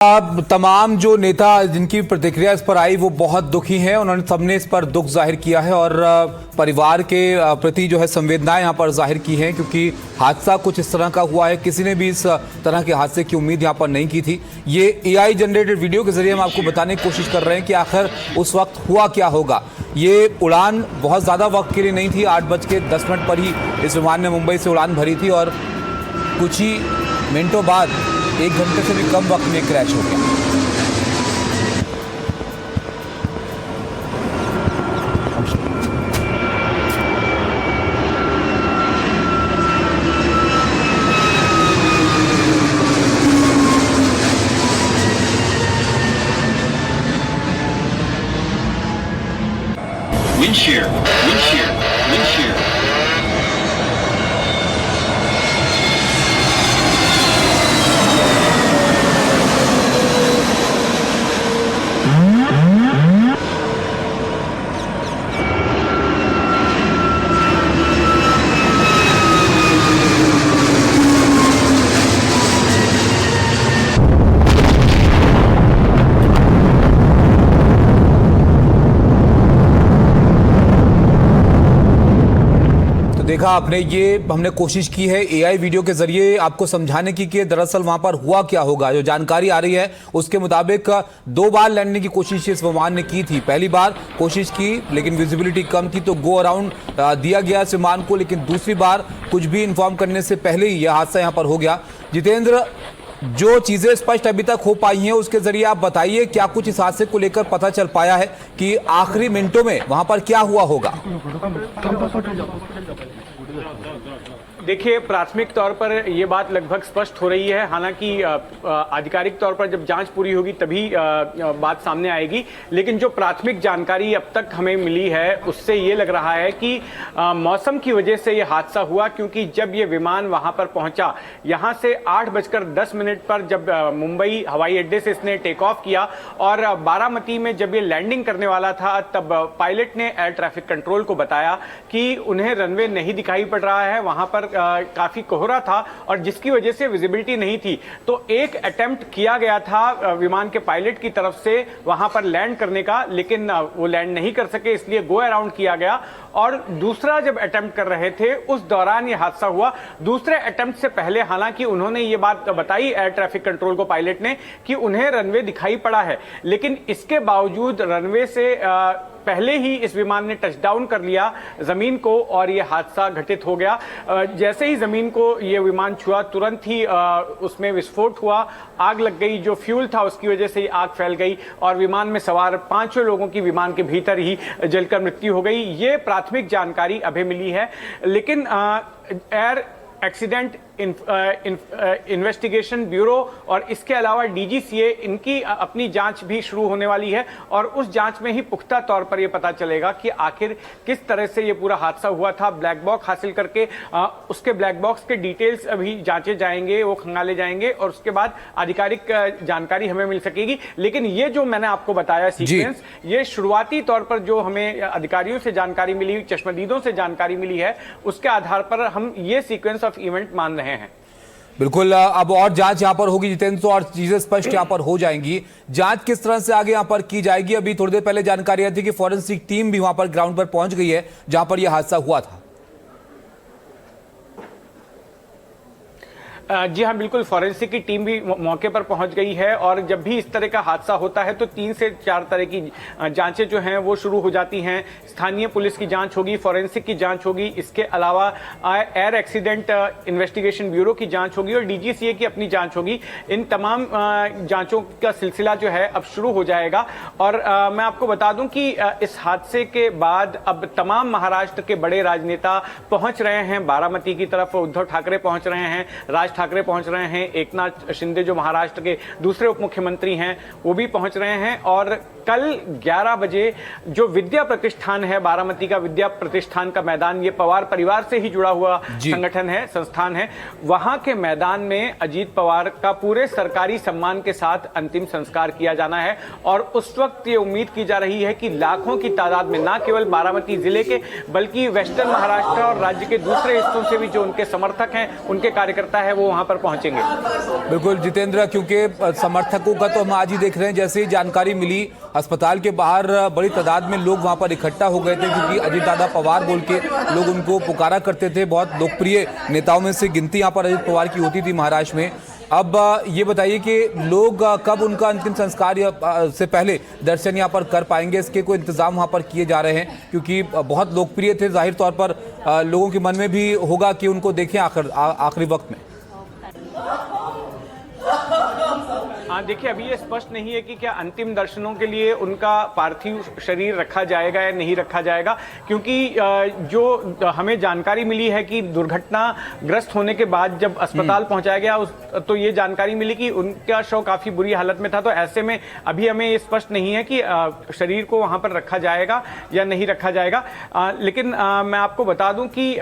अब तमाम जो नेता जिनकी प्रतिक्रिया इस पर आई वो बहुत दुखी हैं। उन्होंने सबने इस पर दुख जाहिर किया है और परिवार के प्रति जो है संवेदनाएं यहाँ पर जाहिर की हैं, क्योंकि हादसा कुछ इस तरह का हुआ है। किसी ने भी इस तरह के हादसे की उम्मीद यहाँ पर नहीं की थी। ये एआई जनरेटेड वीडियो के जरिए हम आपको बताने की कोशिश कर रहे हैं कि आखिर उस वक्त हुआ क्या होगा। ये उड़ान बहुत ज़्यादा वक्त के लिए नहीं थी। 8:10 पर ही इस विमान ने मुंबई से उड़ान भरी थी और कुछ ही मिनटों बाद 1 घंटे से भी कम वक्त में क्रैश हो गया। Wind shear, wind shear, wind shear. देखा आपने, ये हमने कोशिश की है एआई वीडियो के जरिए आपको समझाने की कि दरअसल वहां पर हुआ क्या होगा। जो जानकारी आ रही है उसके मुताबिक 2 बार लैंडिंग की कोशिश इस विमान ने की थी। पहली बार कोशिश की लेकिन विजिबिलिटी कम थी तो गो अराउंड दिया गया इस विमान को, लेकिन दूसरी बार कुछ भी इन्फॉर्म करने से पहले ही यह हादसा यहां पर हो गया। जितेंद्र, जो चीजें स्पष्ट अभी तक हो पाई हैं उसके जरिए आप बताइए, क्या कुछ इस हादसे को लेकर पता चल पाया है कि आखिरी मिनटों में वहां पर क्या हुआ होगा? देखिए, प्राथमिक तौर पर यह बात लगभग स्पष्ट हो रही है। हालांकि आधिकारिक तौर पर जब जांच पूरी होगी तभी बात सामने आएगी, लेकिन जो प्राथमिक जानकारी अब तक हमें मिली है उससे ये लग रहा है कि मौसम की वजह से यह हादसा हुआ, क्योंकि जब ये विमान वहां पर पहुंचा, यहां से 8:10 पर जब मुंबई हवाई अड्डे से इसने टेक ऑफ किया और बारामती में जब ये लैंडिंग करने वाला था तब पायलट ने एयर ट्रैफिक कंट्रोल को बताया कि उन्हें रनवे नहीं दिखाई पड़ रहा है, वहां पर काफी कोहरा था और जिसकी वजह से विजिबिलिटी नहीं थी। तो एक अटेम्प्ट किया गया था विमान के पायलट की तरफ से वहां पर लैंड करने का, लेकिन वो लैंड नहीं कर सके, इसलिए गो अराउंड किया गया। और दूसरा जब अटेम्प्ट कर रहे थे उस दौरान ये हादसा हुआ। दूसरे अटेम्प्ट से पहले हालांकि उन्होंने ये बात बताई एयर ट्रैफिक कंट्रोल को, पायलट ने, कि उन्हें रनवे दिखाई पड़ा है, लेकिन इसके बावजूद रनवे से पहले ही इस विमान ने टचडाउन कर लिया जमीन को और यह हादसा घटित हो गया। जैसे ही जमीन को यह विमान छुआ तुरंत ही उसमें विस्फोट हुआ, आग लग गई। जो फ्यूल था उसकी वजह से आग फैल गई और विमान में सवार 5 लोगों की विमान के भीतर ही जलकर मृत्यु हो गई। ये प्राथमिक जानकारी अभी मिली है, लेकिन एयर एक्सीडेंट इन्वेस्टिगेशन ब्यूरो और इसके अलावा डीजीसीए, इनकी अपनी जांच भी शुरू होने वाली है और उस जांच में ही पुख्ता तौर पर यह पता चलेगा कि आखिर किस तरह से यह पूरा हादसा हुआ था। ब्लैक बॉक्स हासिल करके उसके ब्लैक बॉक्स के डिटेल्स अभी जांचे जाएंगे, वो खंगाले जाएंगे और उसके बाद आधिकारिक जानकारी हमें मिल सकेगी। लेकिन ये जो मैंने आपको बताया सीक्वेंस, ये शुरुआती तौर पर जो हमें अधिकारियों से जानकारी मिली, चश्मदीदों से जानकारी मिली है, उसके आधार पर हम ये सीक्वेंस ऑफ इवेंट मान रहे हैं। बिल्कुल, अब और जांच यहां पर होगी जितेंद्र, तो और चीजें स्पष्ट यहां पर हो जाएंगी। जांच किस तरह से आगे यहां पर की जाएगी? अभी थोड़ी देर पहले जानकारी आई थी कि फॉरेंसिक टीम भी वहां पर ग्राउंड पर पहुंच गई है जहां पर यह हादसा हुआ था। जी हाँ, बिल्कुल, फॉरेंसिक की टीम भी मौके पर पहुंच गई है और जब भी इस तरह का हादसा होता है तो 3 से 4 तरह की जांचें जो हैं वो शुरू हो जाती हैं। स्थानीय पुलिस की जांच होगी, फॉरेंसिक की जांच होगी, इसके अलावा एयर एक्सीडेंट इन्वेस्टिगेशन ब्यूरो की जांच होगी और डीजीसीए की अपनी जांच होगी। इन तमाम जांचों का सिलसिला जो है अब शुरू हो जाएगा। और मैं आपको बता दूं कि इस हादसे के बाद अब तमाम महाराष्ट्र के बड़े राजनेता पहुंच रहे हैं बारामती की तरफ। उद्धव ठाकरे पहुंच रहे हैं, राज ठाकरे पहुंच रहे हैं, एकनाथ शिंदे जो महाराष्ट्र के दूसरे उप मुख्यमंत्री हैं वो भी पहुंच रहे हैं और कल 11 बजे जो विद्या प्रतिष्ठान है, बारामती का विद्या प्रतिष्ठान का मैदान, ये पवार परिवार से ही जुड़ा हुआ संगठन है, संस्थान है, वहां के मैदान में अजीत पवार का पूरे सरकारी सम्मान के साथ अंतिम संस्कार किया जाना है। और उस वक्त ये उम्मीद की जा रही है कि लाखों की तादाद में, ना केवल बारामती जिले के बल्कि वेस्टर्न महाराष्ट्र और राज्य के दूसरे हिस्सों से भी जो उनके समर्थक हैं, उनके कार्यकर्ता है, वो वहां पर पहुंचेंगे। बिल्कुल जितेंद्र, क्योंकि समर्थकों का तो हम आज ही देख रहे हैं, जैसे ही जानकारी मिली अस्पताल के बाहर बड़ी तादाद में लोग वहां पर इकट्ठा हो गए थे, क्योंकि अजीत दादा पवार बोल के लोग उनको पुकारा करते थे। बहुत लोकप्रिय नेताओं में से गिनती यहाँ पर अजीत पवार की होती थी महाराष्ट्र में। अब ये बताइए कि लोग कब उनका अंतिम संस्कार से पहले दर्शन यहाँ पर कर पाएंगे, इसके कोई इंतजाम वहाँ पर किए जा रहे हैं? क्योंकि बहुत लोकप्रिय थे, जाहिर तौर पर लोगों के मन में भी होगा कि उनको देखें आखिरी वक्त में। हाँ, देखिए अभी ये स्पष्ट नहीं है कि क्या अंतिम दर्शनों के लिए उनका पार्थिव शरीर रखा जाएगा या नहीं रखा जाएगा, क्योंकि जो हमें जानकारी मिली है कि दुर्घटनाग्रस्त होने के बाद जब अस्पताल पहुंचाया गया तो ये जानकारी मिली कि उनका शव काफी बुरी हालत में था। तो ऐसे में अभी हमें ये स्पष्ट नहीं है कि शरीर को वहां पर रखा जाएगा या नहीं रखा जाएगा। लेकिन मैं आपको बता दूं कि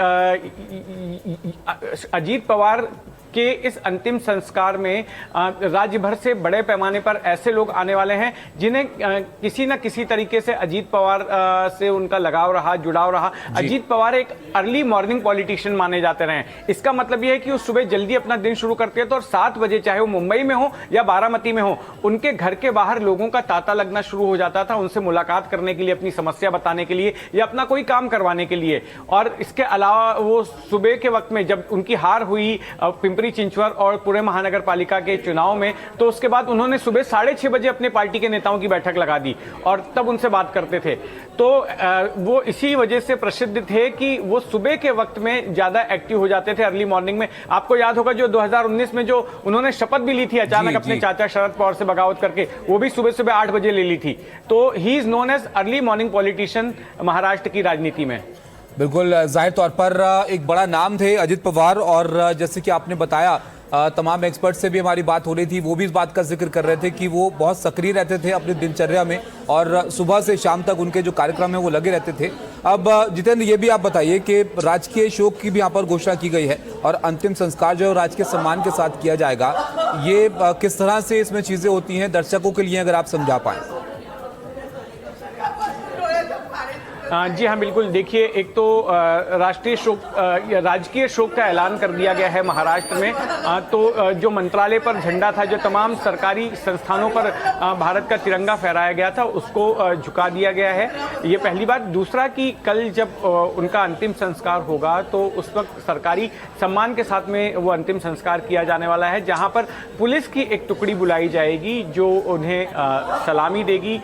अजीत पवार के इस अंतिम संस्कार में राज्य भर से बड़े पैमाने पर ऐसे लोग आने वाले हैं जिन्हें किसी न किसी तरीके से अजीत पवार से उनका लगाव रहा, जुड़ाव रहा। अजीत पवार एक अर्ली मॉर्निंग पॉलिटिशियन माने जाते रहे। इसका मतलब यह है कि वो सुबह जल्दी अपना दिन शुरू करते थे और 7 बजे, चाहे वो मुंबई में हो या बारामती में हो, उनके घर के बाहर लोगों का तांता लगना शुरू हो जाता था, उनसे मुलाकात करने के लिए, अपनी समस्या बताने के लिए या अपना कोई काम करवाने के लिए। और इसके अलावा वो सुबह के वक्त में जब उनकी हार हुई पिंपरी चिंचवड और पुणे महानगर पालिका के चुनाव में, तो उसके बाद उन्होंने सुबह 6:30 बजे अपने पार्टी के नेताओं की बैठक लगा दी और तब उनसे बात करते थे। तो वो इसी वजह से प्रसिद्ध थे कि वो सुबह के वक्त में ज्यादा एक्टिव हो जाते थे, अर्ली मॉर्निंग में। आपको याद होगा जो 2019 में जो उन्होंने शपथ भी ली थी अचानक अपने चाचा शरद पवार से बगावत करके, वो भी सुबह सुबह 8 बजे ले ली थी। तो he is known as early morning politician Maharashtra की राजनीति में। बिल्कुल, जाहिर तौर पर एक बड़ा नाम थे अजीत पवार, और जैसे कि आपने बताया तमाम एक्सपर्ट से भी हमारी बात हो रही थी, वो भी इस बात का जिक्र कर रहे थे कि वो बहुत सक्रिय रहते थे अपनी दिनचर्या में और सुबह से शाम तक उनके जो कार्यक्रम है वो लगे रहते थे। अब जितेंद्र, ये भी आप बताइए कि राजकीय शोक की भी यहाँ पर घोषणा की गई है और अंतिम संस्कार जो है राजकीय सम्मान के साथ किया जाएगा। ये किस तरह से इसमें चीज़ें होती हैं दर्शकों के लिए, अगर आप समझा पाएँ? जी हाँ, बिल्कुल। देखिए, एक तो राष्ट्रीय शोक, राजकीय शोक का ऐलान कर दिया गया है महाराष्ट्र में। तो जो मंत्रालय पर झंडा था, जो तमाम सरकारी संस्थानों पर भारत का तिरंगा फहराया गया था, उसको झुका दिया गया है। ये पहली बात। दूसरा कि कल जब उनका अंतिम संस्कार होगा तो उस वक्त सरकारी सम्मान के साथ में वो अंतिम संस्कार किया जाने वाला है, जहाँ पर पुलिस की एक टुकड़ी बुलाई जाएगी जो उन्हें सलामी देगी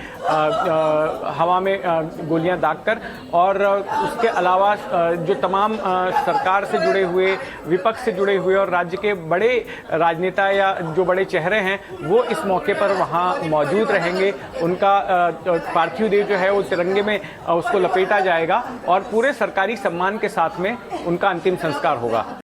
हवा में गोलियां दागकर। और उसके अलावा जो तमाम सरकार से जुड़े हुए, विपक्ष से जुड़े हुए और राज्य के बड़े राजनेता या जो बड़े चेहरे हैं, वो इस मौके पर वहां मौजूद रहेंगे। उनका पार्थिव देह जो है वो तिरंगे में उसको लपेटा जाएगा और पूरे सरकारी सम्मान के साथ में उनका अंतिम संस्कार होगा।